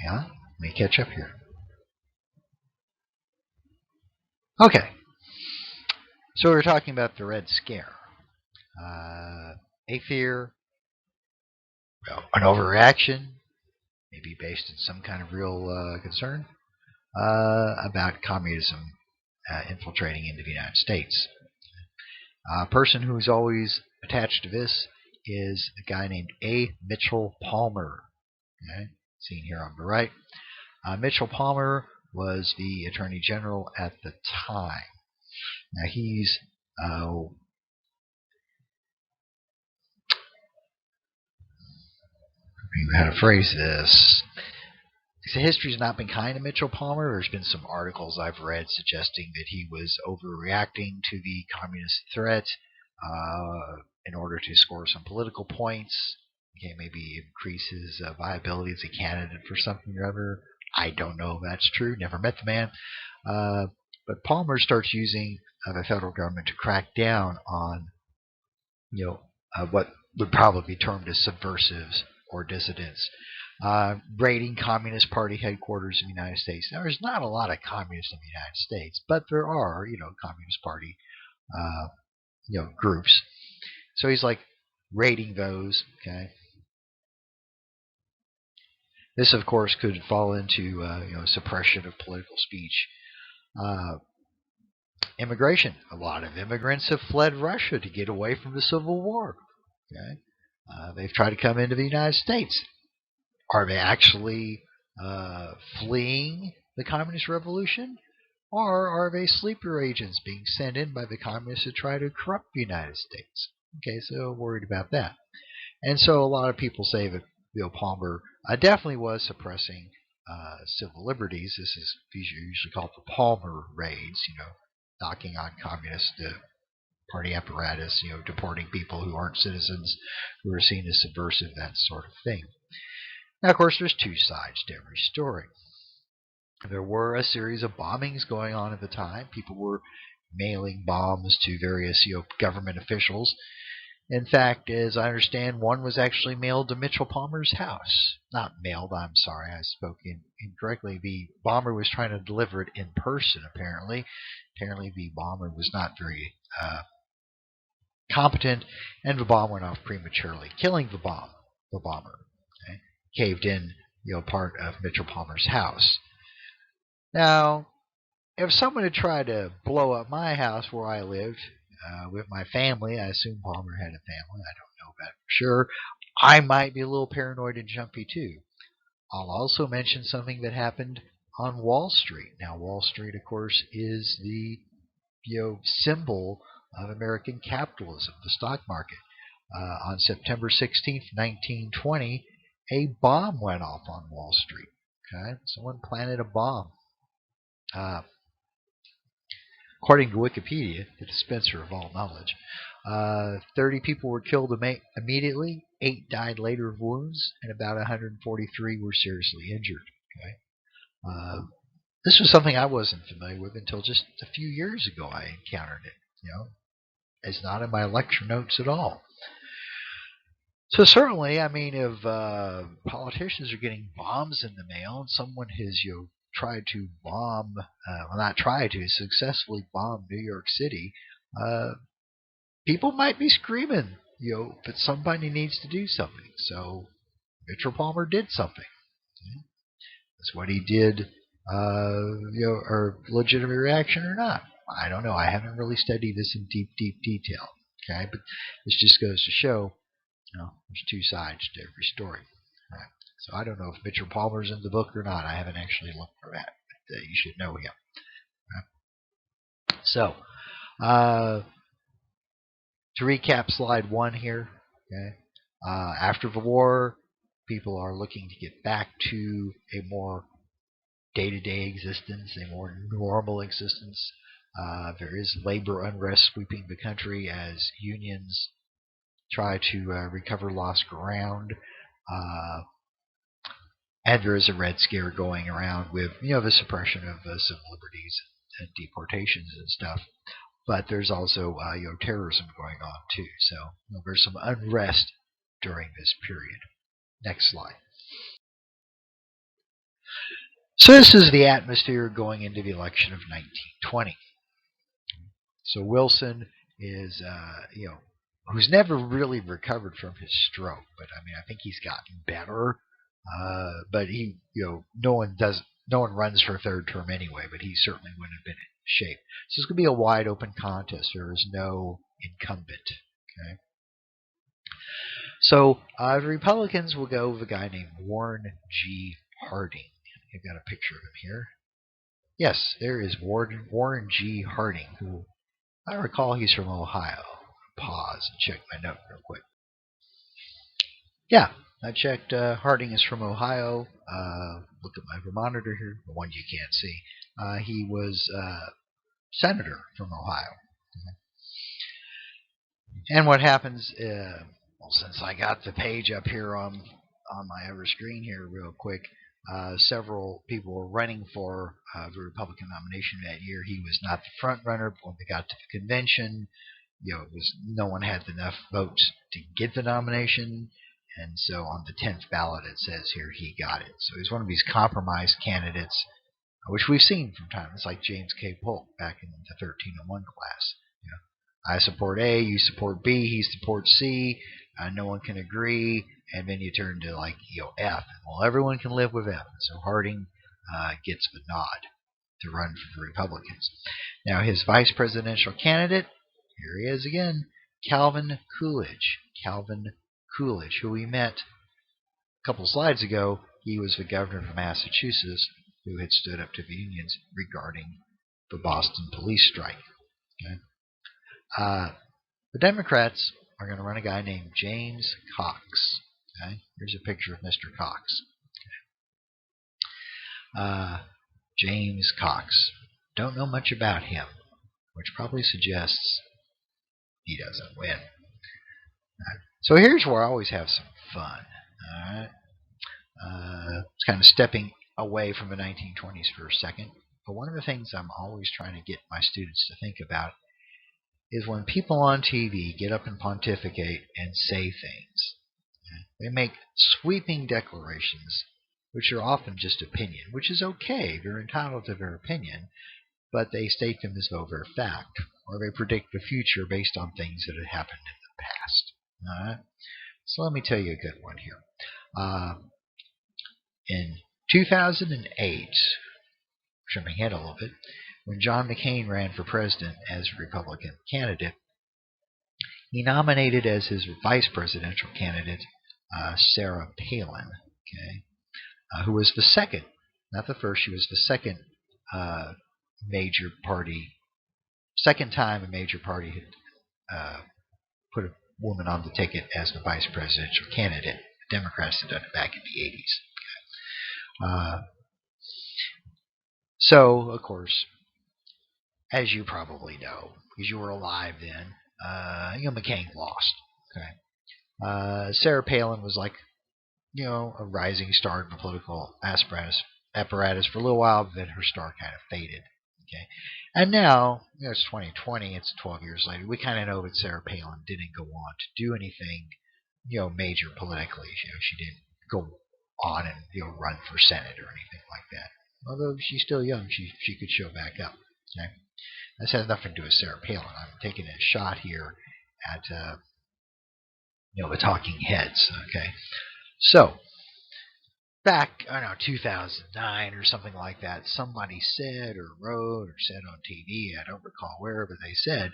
Yeah, let me catch up here. Okay, so we're talking about the Red Scare. A fear, an overreaction, maybe based in some kind of real concern about communism infiltrating into the United States. A person who's always attached to this is a guy named A. Mitchell Palmer. Okay, seen here on the right. Mitchell Palmer was the Attorney General at the time. Now he's how to phrase this. The history's not been kind to Mitchell Palmer. There's been some articles I've read suggesting that he was overreacting to the communist threat in order to score some political points. Okay, maybe increase his viability as a candidate for something or other. I don't know if that's true. Never met the man. But Palmer starts using the federal government to crack down on, what would probably be termed as subversives or dissidents. Raiding Communist Party headquarters in the United States. Now, there's not a lot of communists in the United States, but there are, Communist Party, groups. So he's like raiding those. Okay. This, of course, could fall into, suppression of political speech. Immigration. A lot of immigrants have fled Russia to get away from the Civil War. Okay. They've tried to come into the United States. Are they actually fleeing the communist revolution? Or are they sleeper agents being sent in by the communists to try to corrupt the United States? Okay, so worried about that. And so a lot of people say that Palmer definitely was suppressing civil liberties. These are usually called the Palmer raids, knocking on communist party apparatus, deporting people who aren't citizens, who are seen as subversive, that sort of thing. Now, of course, there's two sides to every story. There were a series of bombings going on at the time. People were mailing bombs to various government officials. In fact, as I understand, one was actually mailed to Mitchell Palmer's house. Not mailed, I'm sorry, I spoke incorrectly. The bomber was trying to deliver it in person, apparently. Apparently the bomber was not very competent, and the bomb went off prematurely, killing the bomber. Okay? Caved in, part of Mitchell Palmer's house. Now, if someone had tried to blow up my house where I lived with my family, I assume Palmer had a family. I don't know that for sure. I might be a little paranoid and jumpy too. I'll also mention something that happened on Wall Street. Now, Wall Street, of course, is the symbol of American capitalism, the stock market. On September 16th, 1920, a bomb went off on Wall Street. Okay, someone planted a bomb. According to Wikipedia, the dispenser of all knowledge, 30 people were killed immediately, 8 died later of wounds, and about 143 were seriously injured. Okay, this was something I wasn't familiar with until just a few years ago. I encountered it. It's not in my lecture notes at all. So certainly, I mean, if politicians are getting bombs in the mail, and someone has tried to bomb, well, not tried to, successfully bomb New York City, people might be screaming, that somebody needs to do something. So Mitchell Palmer did something. Okay? That's what he did, or legitimate reaction or not. I don't know. I haven't really studied this in deep detail. Okay, but this just goes to show, there's two sides to every story. Right. So I don't know if Mitchell Palmer's in the book or not. I haven't actually looked for that. But, you should know him. Right. So, to recap slide 1 here. Okay. After the war, people are looking to get back to a more day-to-day existence, a more normal existence. There is labor unrest sweeping the country as unions try to recover lost ground. And there is a Red Scare going around with, the suppression of civil liberties and deportations and stuff. But there's also, terrorism going on too. So there's some unrest during this period. Next slide. So this is the atmosphere going into the election of 1920. So Wilson is, who's never really recovered from his stroke, but I mean, I think he's gotten better. But he, no one runs for a third term anyway. But he certainly wouldn't have been in shape. So it's going to be a wide open contest. There is no incumbent. Okay. So the Republicans will go with a guy named Warren G. Harding. I've got a picture of him here. Yes, there is Warren G. Harding, who I recall he's from Ohio. Pause and check my note real quick. Yeah, I checked. Harding is from Ohio. Look at my monitor here, the one you can't see. He was senator from Ohio. And what happens, well, since I got the page up here on my other screen here real quick, several people were running for the Republican nomination that year. He was not the front runner, but when they got to the convention, it was no one had enough votes to get the nomination, and so on the 10th ballot it says here he got it. So he's one of these compromise candidates, which we've seen from time. It's like James K. Polk back in the 1301 class. I support A, you support B, he supports C. No one can agree, and then you turn to F. Well, everyone can live with F. And so Harding gets the nod to run for the Republicans. Now his vice presidential candidate, here he is again, Calvin Coolidge. Calvin Coolidge, who we met a couple slides ago. He was the governor of Massachusetts who had stood up to the unions regarding the Boston police strike. Okay. The Democrats are going to run a guy named James Cox. Okay? Here's a picture of Mr. Cox. Okay. James Cox. Don't know much about him, which probably suggests he doesn't win. Right. So here's where I always have some fun. All right. It's kind of stepping away from the 1920s for a second. But one of the things I'm always trying to get my students to think about is when people on TV get up and pontificate and say things. They make sweeping declarations, which are often just opinion, which is okay. They're entitled to their opinion, but they state them as though they're fact, or they predict the future based on things that had happened in the past. All right? So let me tell you a good one here. In 2008, jumping ahead a little bit, when John McCain ran for president as a Republican candidate, he nominated as his vice presidential candidate Sarah Palin, okay, who was the second, not the first, she was the second major party, second time a major party had put a woman on the ticket as the vice presidential candidate. The Democrats had done it back in the 80s. So, of course, as you probably know, because you were alive then, McCain lost. Okay. Sarah Palin was like, a rising star in the political apparatus for a little while, but then her star kind of faded. Okay. And now, it's 2020, it's 12 years later, we kind of know that Sarah Palin didn't go on to do anything, major politically. She didn't go on and, run for Senate or anything like that. Although she's still young, she could show back up. Okay. This has nothing to do with Sarah Palin. I'm taking a shot here at the talking heads. Okay, so back 2009 or something like that, somebody said or wrote or said on TV, I don't recall where, but they said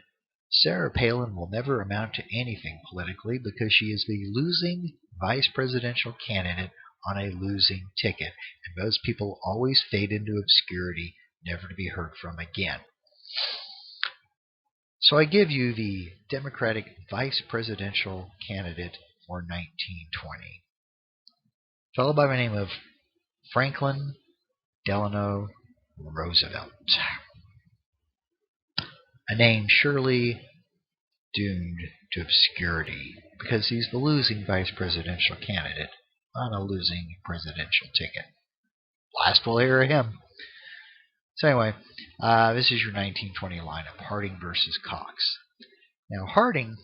Sarah Palin will never amount to anything politically because she is the losing vice presidential candidate on a losing ticket, and those people always fade into obscurity, never to be heard from again. So I give you the Democratic vice presidential candidate for 1920. A fellow by the name of Franklin Delano Roosevelt. A name surely doomed to obscurity because he's the losing vice presidential candidate on a losing presidential ticket. Last we'll hear of him. So anyway, this is your 1920 lineup, Harding versus Cox. Now Harding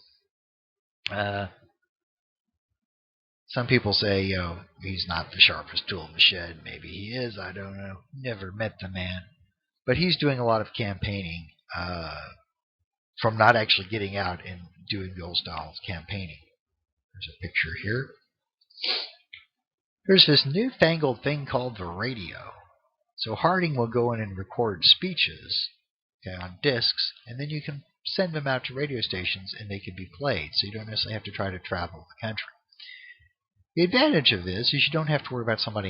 Some people say, he's not the sharpest tool in the shed. Maybe he is. I don't know. Never met the man. But he's doing a lot of campaigning from not actually getting out and doing the old style campaigning. There's a picture here. There's this newfangled thing called the radio. So Harding will go in and record speeches, okay, on discs, and then you can send them out to radio stations and they can be played. So you don't necessarily have to try to travel the country. The advantage of this is you don't have to worry about somebody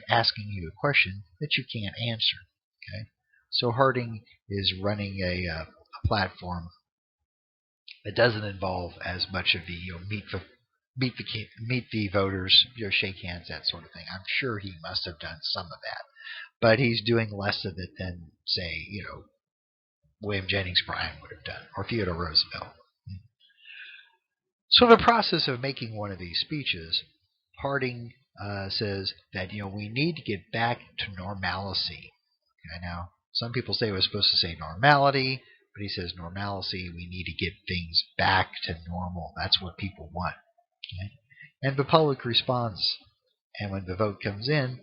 asking you a question that you can't answer. Okay, so Harding is running a platform that doesn't involve as much of the meet the voters, shake hands, that sort of thing. I'm sure he must have done some of that, but he's doing less of it than, say, William Jennings Bryan would have done, or Theodore Roosevelt. So, in the process of making one of these speeches, Harding says that we need to get back to normalcy. Okay, now, some people say we're supposed to say normality, but he says normalcy. We need to get things back to normal. That's what people want. Okay? And the public responds. And when the vote comes in,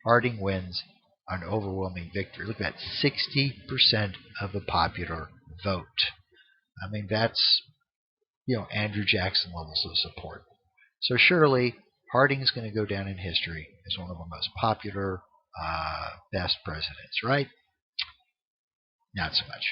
Harding wins an overwhelming victory. Look at that, 60% of the popular vote. I mean, that's Andrew Jackson levels of support. So surely Harding is going to go down in history as one of the most popular, best presidents, right? Not so much.